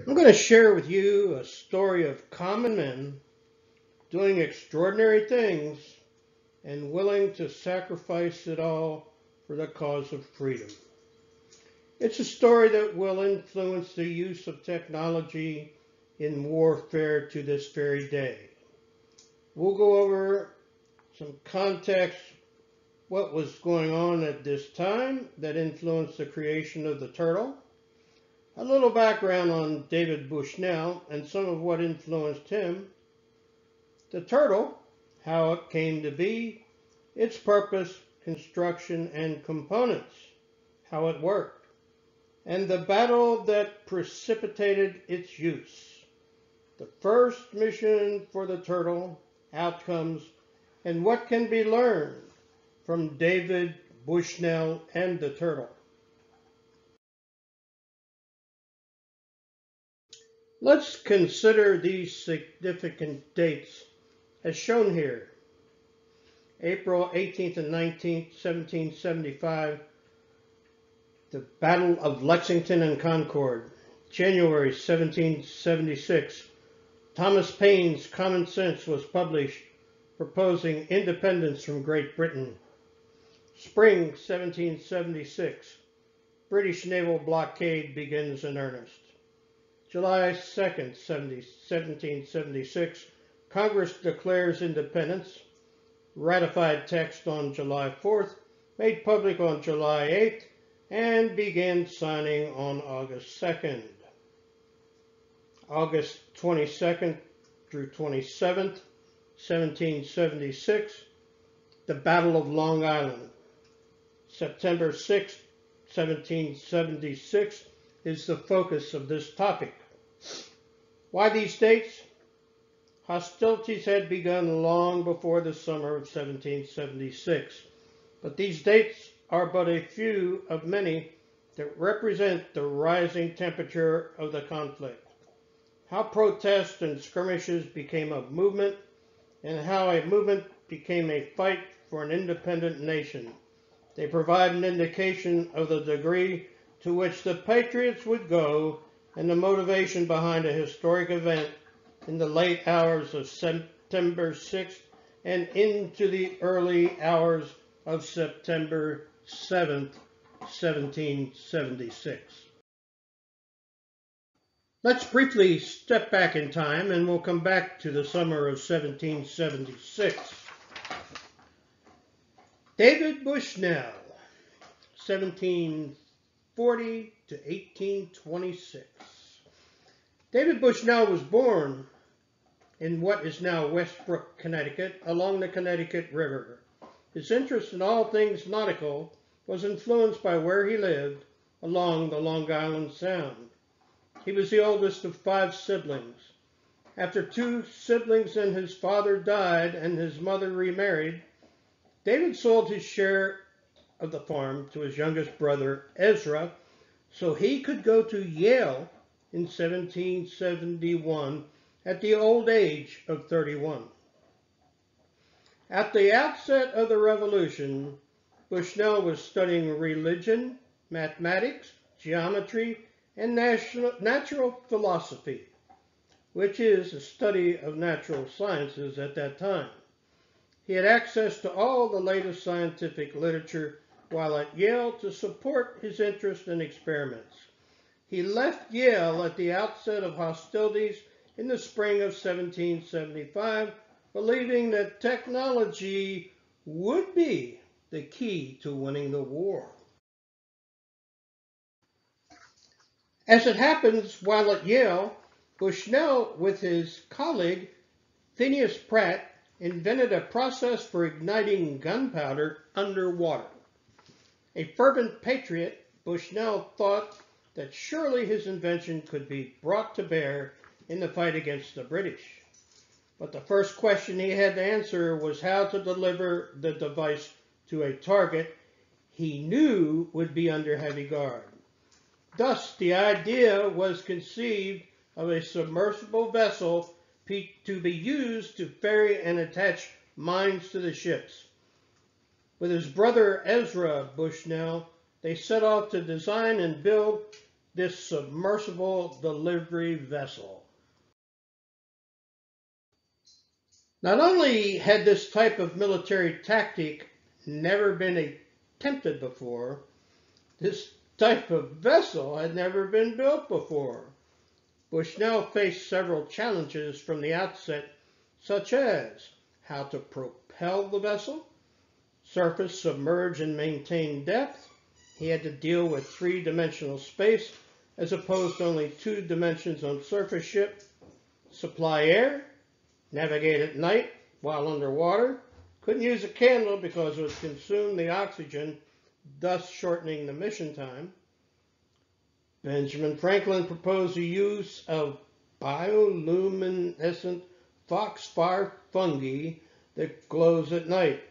I'm going to share with you a story of common men doing extraordinary things and willing to sacrifice it all for the cause of freedom. It's a story that will influence the use of technology in warfare to this very day. We'll go over some context, what was going on at this time that influenced the creation of the turtle, a little background on David Bushnell and some of what influenced him, the turtle, how it came to be, its purpose, construction, and components, how it worked, and the battle that precipitated its use, the first mission for the turtle, outcomes, and what can be learned from David Bushnell and the turtle. Let's consider these significant dates as shown here. April 18th and 19th, 1775, the Battle of Lexington and Concord. January 1776, Thomas Paine's Common Sense was published, proposing independence from Great Britain. Spring 1776, British naval blockade begins in earnest. July 2nd, 1776, Congress declares independence, ratified text on July 4th, made public on July 8th, and began signing on August 2nd. August 22nd through 27th, 1776, the Battle of Long Island. September 6th, 1776 is the focus of this topic. Why these dates? Hostilities had begun long before the summer of 1776, but these dates are but a few of many that represent the rising temperature of the conflict, how protests and skirmishes became a movement, and how a movement became a fight for an independent nation. They provide an indication of the degree to which the patriots would go and the motivation behind a historic event in the late hours of September 6th and into the early hours of September 7th, 1776. Let's briefly step back in time and we'll come back to the summer of 1776. David Bushnell, 1740 to 1826. David Bushnell was born in what is now Westbrook, Connecticut, along the Connecticut River. His interest in all things nautical was influenced by where he lived along the Long Island Sound. He was the oldest of 5 siblings. After 2 siblings and his father died and his mother remarried, David sold his share of the farm to his youngest brother, Ezra, so he could go to Yale in 1771 at the old age of 31. At the outset of the Revolution, Bushnell was studying religion, mathematics, geometry, and natural philosophy, which is a study of natural sciences at that time. He had access to all the latest scientific literature while at Yale to support his interest in experiments. He left Yale at the outset of hostilities in the spring of 1775, believing that technology would be the key to winning the war. As it happens, while at Yale, Bushnell, with his colleague Phineas Pratt, invented a process for igniting gunpowder underwater. A fervent patriot, Bushnell thought that surely his invention could be brought to bear in the fight against the British. But the first question he had to answer was how to deliver the device to a target he knew would be under heavy guard. Thus, the idea was conceived of a submersible vessel to be used to ferry and attach mines to the ships. With his brother Ezra Bushnell, they set off to design and build this submersible delivery vessel. Not only had this type of military tactic never been attempted before, this type of vessel had never been built before. Bushnell faced several challenges from the outset, such as how to propel the vessel, surface, submerge, and maintain depth. He had to deal with three-dimensional space as opposed to only two dimensions on surface ship, supply air, navigate at night while underwater, couldn't use a candle because it would consume the oxygen, thus shortening the mission time. Benjamin Franklin proposed the use of bioluminescent foxfire fungi that glows at night.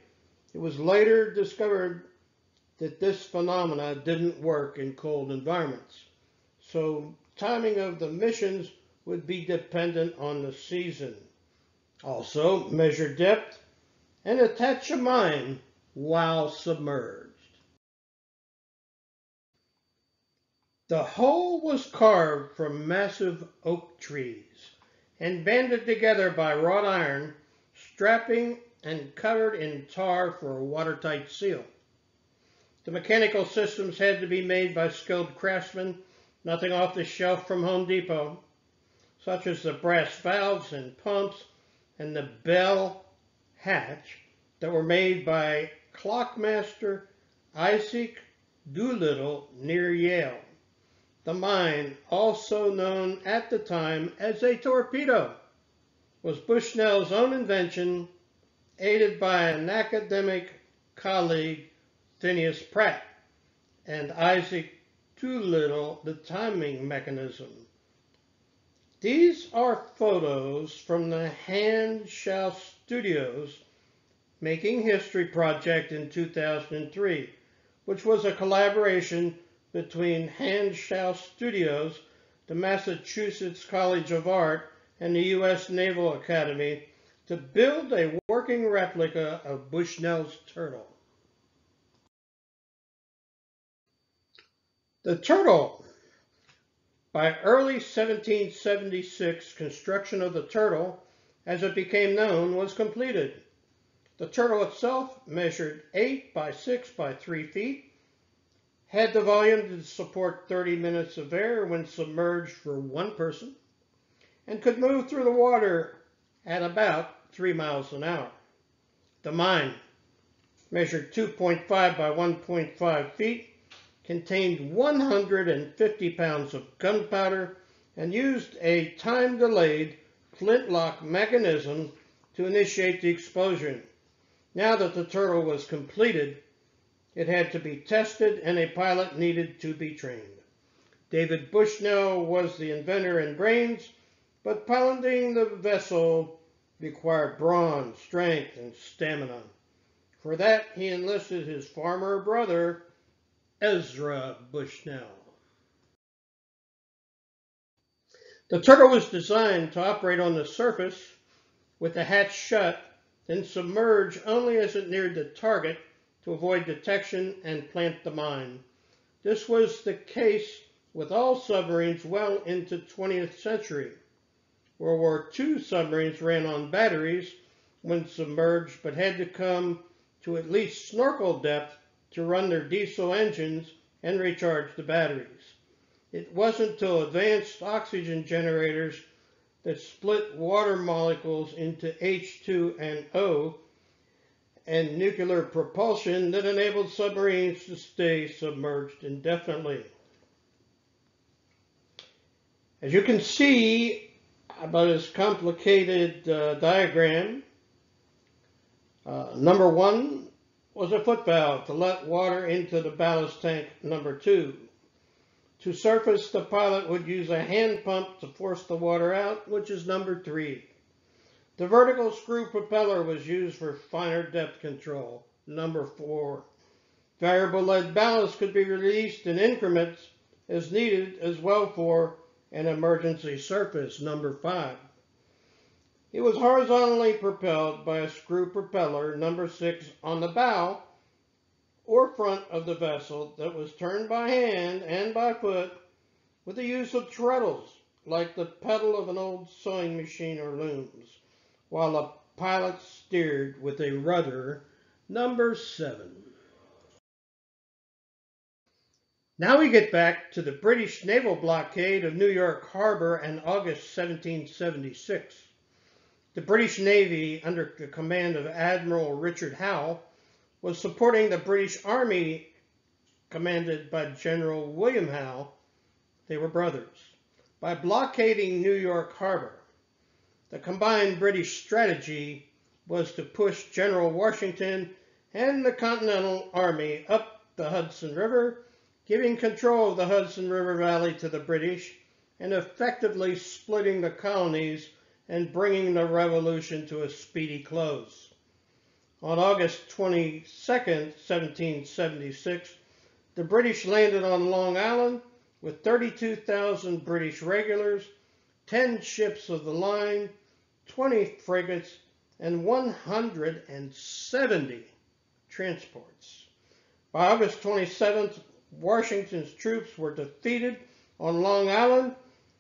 It was later discovered that this phenomena didn't work in cold environments, so timing of the missions would be dependent on the season. Also, measure depth and attach a mine while submerged. The hull was carved from massive oak trees and banded together by wrought iron, strapping and covered in tar for a watertight seal. The mechanical systems had to be made by skilled craftsmen, nothing off the shelf from Home Depot, such as the brass valves and pumps and the bell hatch that were made by clockmaster Isaac Doolittle near Yale. The mine, also known at the time as a torpedo, was Bushnell's own invention, aided by an academic colleague, Phineas Pratt, and Isaac Doolittle, the timing mechanism. These are photos from the Handshell Studios Making History project in 2003, which was a collaboration between Handshell Studios, the Massachusetts College of Art, and the U.S. Naval Academy to build a working replica of Bushnell's turtle. The turtle. By early 1776, construction of the turtle, as it became known, was completed. The turtle itself measured 8 by 6 by 3 feet, had the volume to support 30 minutes of air when submerged for one person, and could move through the water at about 3 miles an hour. The mine measured 2.5 by 1.5 feet, contained 150 pounds of gunpowder, and used a time-delayed flintlock mechanism to initiate the explosion. Now that the turtle was completed, it had to be tested and a pilot needed to be trained. David Bushnell was the inventor and brains, but piloting the vessel required brawn, strength, and stamina. For that, he enlisted his farmer brother, Ezra Bushnell. The turtle was designed to operate on the surface with the hatch shut, then submerge only as it neared the target to avoid detection and plant the mine. This was the case with all submarines well into the 20th century. World War II submarines ran on batteries when submerged, but had to come to at least snorkel depth to run their diesel engines and recharge the batteries. It wasn't until advanced oxygen generators that split water molecules into H2 and O and nuclear propulsion that enabled submarines to stay submerged indefinitely. As you can see by this complicated diagram, number 1 was a foot valve to let water into the ballast tank. Number 2. To surface, the pilot would use a hand pump to force the water out, which is number 3. The vertical screw propeller was used for finer depth control, number 4. Variable lead ballast could be released in increments as needed as well for an emergency surface, number 5. It was horizontally propelled by a screw propeller, number 6, on the bow or front of the vessel that was turned by hand and by foot with the use of treadles, like the pedal of an old sewing machine or looms, while the pilot steered with a rudder number 7. Now we get back to the British naval blockade of New York Harbor in August 1776. The British Navy, under the command of Admiral Richard Howe, was supporting the British Army commanded by General William Howe. They were brothers. By blockading New York Harbor, the combined British strategy was to push General Washington and the Continental Army up the Hudson River, giving control of the Hudson River Valley to the British and effectively splitting the colonies and bringing the Revolution to a speedy close. On August 22, 1776, the British landed on Long Island with 32,000 British regulars, 10 ships of the line, 20 frigates, and 170 transports. By August 27th, Washington's troops were defeated on Long Island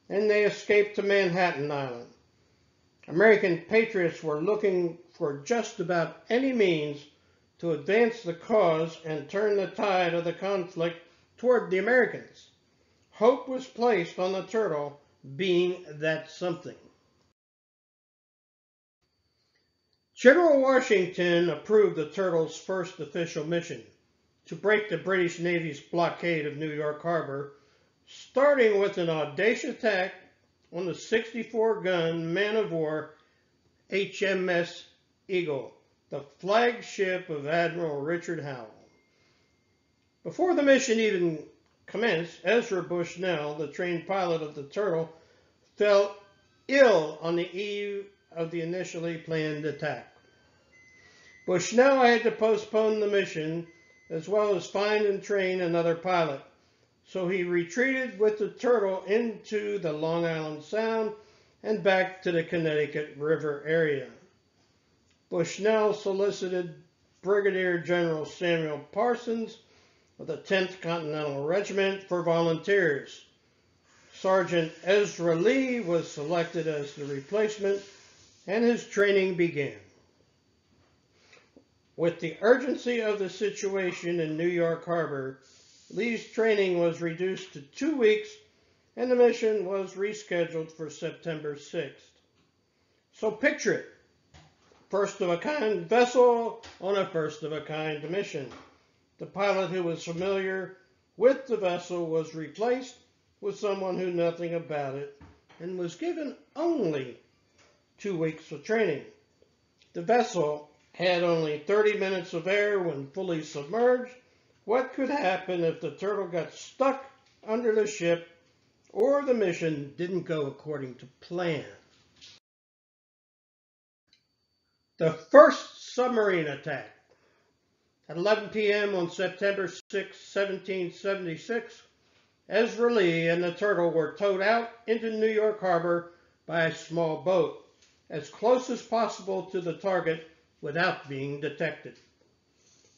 and they escaped to Manhattan Island. American patriots were looking for just about any means to advance the cause and turn the tide of the conflict toward the Americans. Hope was placed on the Turtle being that something. General Washington approved the Turtle's first official mission to break the British Navy's blockade of New York Harbor, starting with an audacious attack on the 64-gun man-of-war HMS Eagle, the flagship of Admiral Richard Howe. Before the mission even commenced, Ezra Bushnell, the trained pilot of the Turtle, fell ill on the eve of the initially planned attack. Bushnell had to postpone the mission as well as find and train another pilot, so he retreated with the Turtle into the Long Island Sound and back to the Connecticut River area. Bushnell solicited Brigadier General Samuel Parsons of the 10th Continental Regiment for volunteers. Sergeant Ezra Lee was selected as the replacement, and his training began. With the urgency of the situation in New York Harbor, Lee's training was reduced to 2 weeks, and the mission was rescheduled for September 6th. So picture it. First-of-a-kind vessel on a first-of-a-kind mission. The pilot who was familiar with the vessel was replaced with someone who knew nothing about it and was given only 2 weeks of training. The vessel had only 30 minutes of air when fully submerged. What could happen if the Turtle got stuck under the ship or the mission didn't go according to plan? The first submarine attack. At 11 p.m. on September 6, 1776, Ezra Lee and the Turtle were towed out into New York Harbor by a small boat, as close as possible to the target without being detected.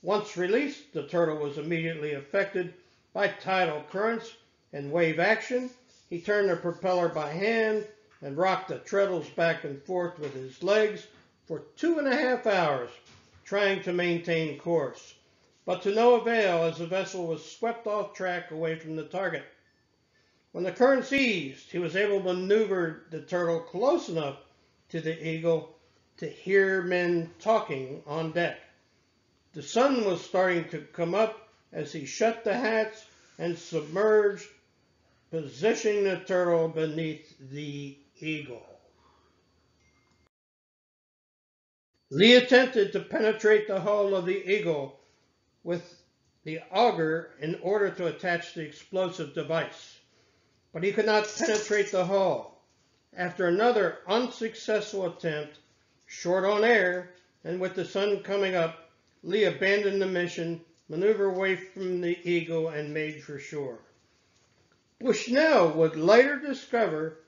Once released, the Turtle was immediately affected by tidal currents and wave action. He turned the propeller by hand and rocked the treadles back and forth with his legs for 2.5 hours, trying to maintain course, but to no avail as the vessel was swept off track away from the target. When the currents eased, he was able to maneuver the Turtle close enough to the Eagle to hear men talking on deck. The sun was starting to come up as he shut the hatch and submerged, positioning the Turtle beneath the Eagle. Lee attempted to penetrate the hull of the Eagle with the auger in order to attach the explosive device, but he could not penetrate the hull. After another unsuccessful attempt, short on air, and with the sun coming up, Lee abandoned the mission, maneuvered away from the Eagle, and made for shore. Bushnell would later discover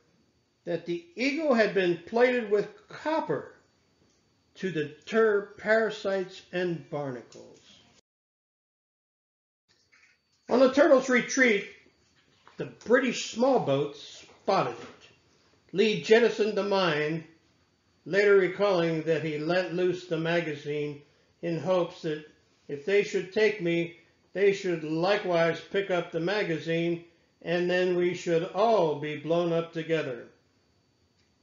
that the Eagle had been plated with copper to deter parasites and barnacles. On the Turtle's retreat, the British small boats spotted it. Lee jettisoned the mine, later recalling that he let loose the magazine in hopes that if they should take me, they should likewise pick up the magazine, and then we should all be blown up together.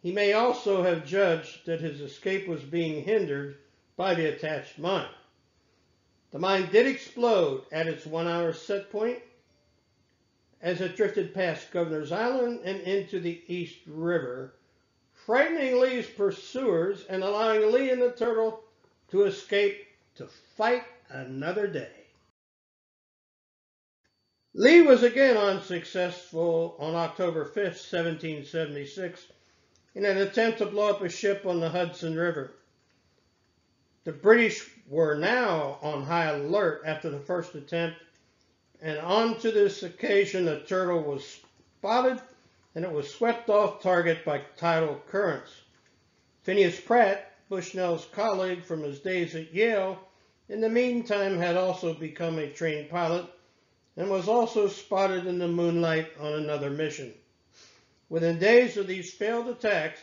He may also have judged that his escape was being hindered by the attached mine. The mine did explode at its 1 hour set point as it drifted past Governor's Island and into the East River, frightening Lee's pursuers and allowing Lee and the Turtle to escape to fight another day. Lee was again unsuccessful on October 5, 1776, in an attempt to blow up a ship on the Hudson River. The British were now on high alert after the first attempt, and on to this occasion the Turtle was spotted and it was swept off target by tidal currents. Phineas Pratt, Bushnell's colleague from his days at Yale, in the meantime had also become a trained pilot and was also spotted in the moonlight on another mission. Within days of these failed attacks,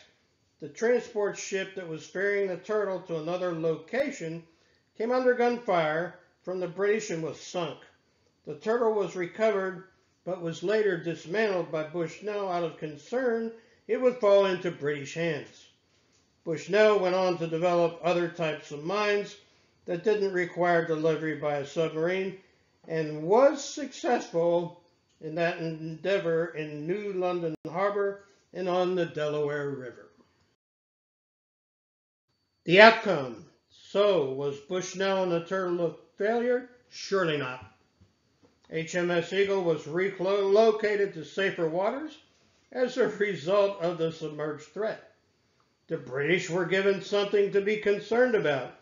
the transport ship that was ferrying the Turtle to another location came under gunfire from the British and was sunk. The Turtle was recovered, but was later dismantled by Bushnell out of concern it would fall into British hands. Bushnell went on to develop other types of mines that didn't require delivery by a submarine, and was successful in that endeavor in New London Harbor and on the Delaware River. The outcome. So, was Bushnell and the Turtle a failure? Surely not. HMS Eagle was relocated to safer waters as a result of the submerged threat. The British were given something to be concerned about.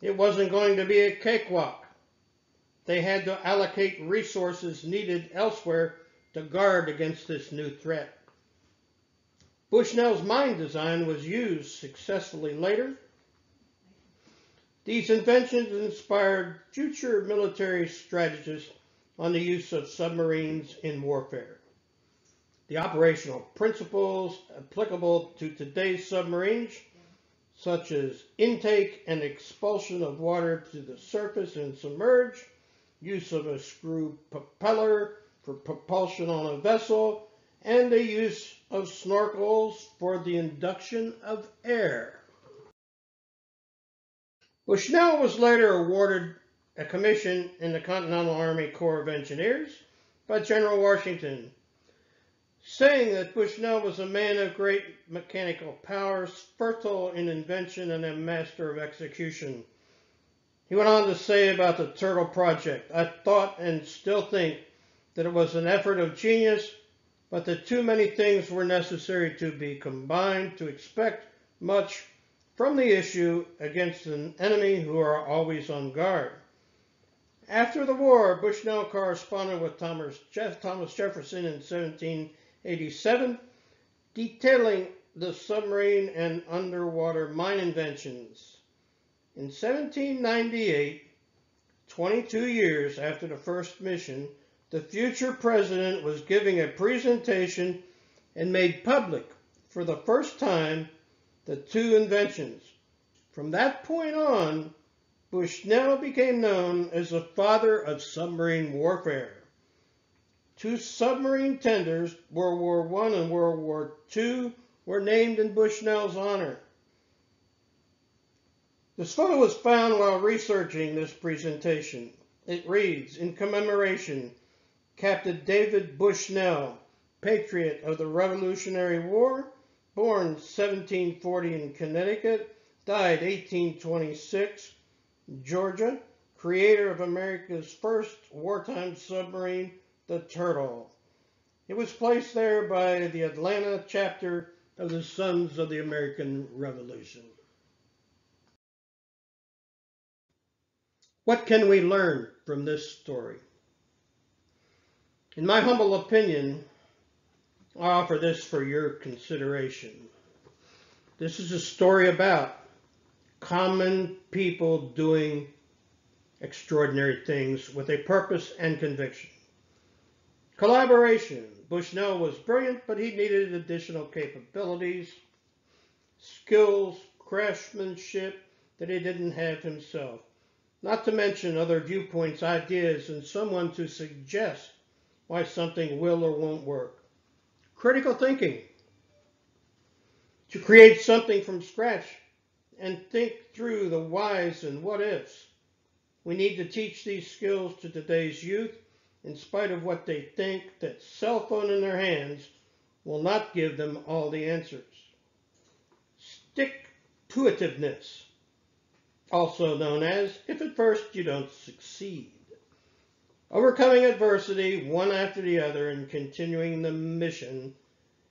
It wasn't going to be a cakewalk. They had to allocate resources needed elsewhere to guard against this new threat. Bushnell's mine design was used successfully later. These inventions inspired future military strategists on the use of submarines in warfare. The operational principles applicable to today's submarines, such as intake and expulsion of water to the surface and submerge, use of a screw propeller for propulsion on a vessel, and the use of snorkels for the induction of air. Bushnell was later awarded a commission in the Continental Army Corps of Engineers by General Washington, saying that Bushnell was a man of great mechanical powers, fertile in invention, and a master of execution. He went on to say about the Turtle project, "I thought and still think that it was an effort of genius, but that too many things were necessary to be combined to expect much from the issue against an enemy who are always on guard." After the war, Bushnell corresponded with Thomas Jefferson in 1787, detailing the submarine and underwater mine inventions. In 1798, 22 years after the first mission, the future president was giving a presentation and made public for the first time the two inventions. From that point on, Bushnell became known as the father of submarine warfare. Two submarine tenders, World War I and World War II, were named in Bushnell's honor. This photo was found while researching this presentation. It reads, "In commemoration, Captain David Bushnell, patriot of the Revolutionary War, born 1740 in Connecticut, died 1826, Georgia, creator of America's first wartime submarine, the Turtle. It was placed there by the Atlanta chapter of the Sons of the American Revolution." What can we learn from this story? In my humble opinion, I offer this for your consideration. This is a story about common people doing extraordinary things with a purpose and conviction. Collaboration Bushnell was brilliant, but he needed additional capabilities, skills, craftsmanship that he didn't have himself. Not to mention other viewpoints, ideas, and someone to suggest why something will or won't work. Critical thinking. To create something from scratch and think through the whys and what ifs. We need to teach these skills to today's youth, in spite of what they think that cell phone in their hands will not give them all the answers. Stick-to-itiveness, also known as if at first you don't succeed. Overcoming adversity one after the other and continuing the mission.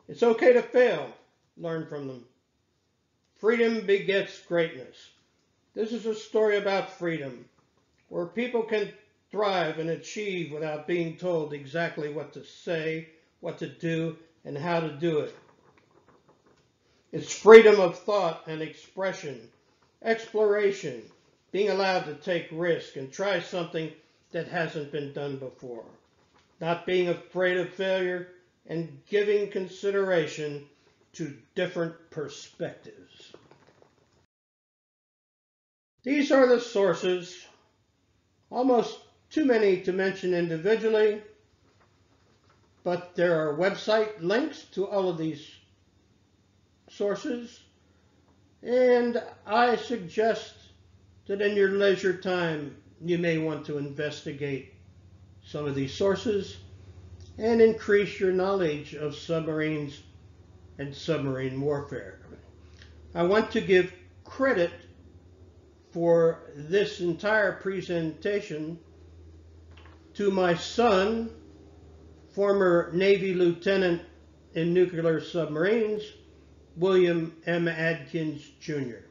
It's okay to fail. Learn from them. Freedom begets greatness. This is a story about freedom, where people can thrive and achieve without being told exactly what to say, what to do, and how to do it. It's freedom of thought and expression, exploration, being allowed to take risk and try something that hasn't been done before, not being afraid of failure, and giving consideration to different perspectives. These are the sources, almost too many to mention individually, but there are website links to all of these sources, and I suggest that in your leisure time you may want to investigate some of these sources and increase your knowledge of submarines and submarine warfare. I want to give credit for this entire presentation to my son, former Navy Lieutenant in nuclear submarines, William M. Adkins, Jr.